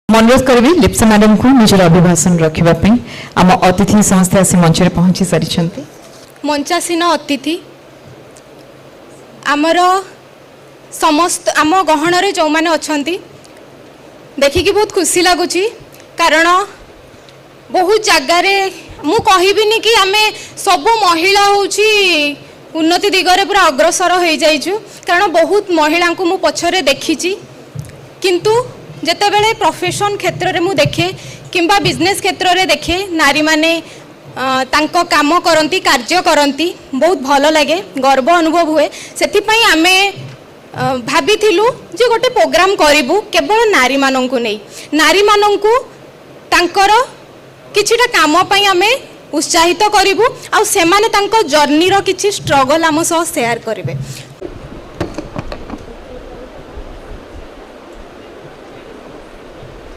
अनुरोध करी लिप्सा मैडम को निजर अभिभाषण रखापी आम अतिथि समस्ते आसी मंच में पहुंची सारी मंचासीन अतिथि आमर समस्त आम गहन जो मैंने अच्छा देखिकी बहुत खुशी लगुच कारण बहुत जगार मु कहबिनी कि आम सब महिला हूँ उन्नति दिगरे पूरा अग्रसर हो जाइछु कारण बहुत महिला को मु पछरे देखी किंतु जेतेबेले प्रोफेशन क्षेत्र में मु देखे किंबा बिजनेस क्षेत्र में देखे नारी माने तांको काम करती कार्य करती बहुत भल लगे गर्व अनुभव हुए से आमे भाविथिलु जे गोटे प्रोग्राम करिबु केवल नारी मानंकु नहीं नारी मानंकु तांकर किछिटा काम पई आमे उत्साहित करिबु आ सेमाने तांको जर्नी रो किछि स्ट्रगल आम सह शेयर करिवे।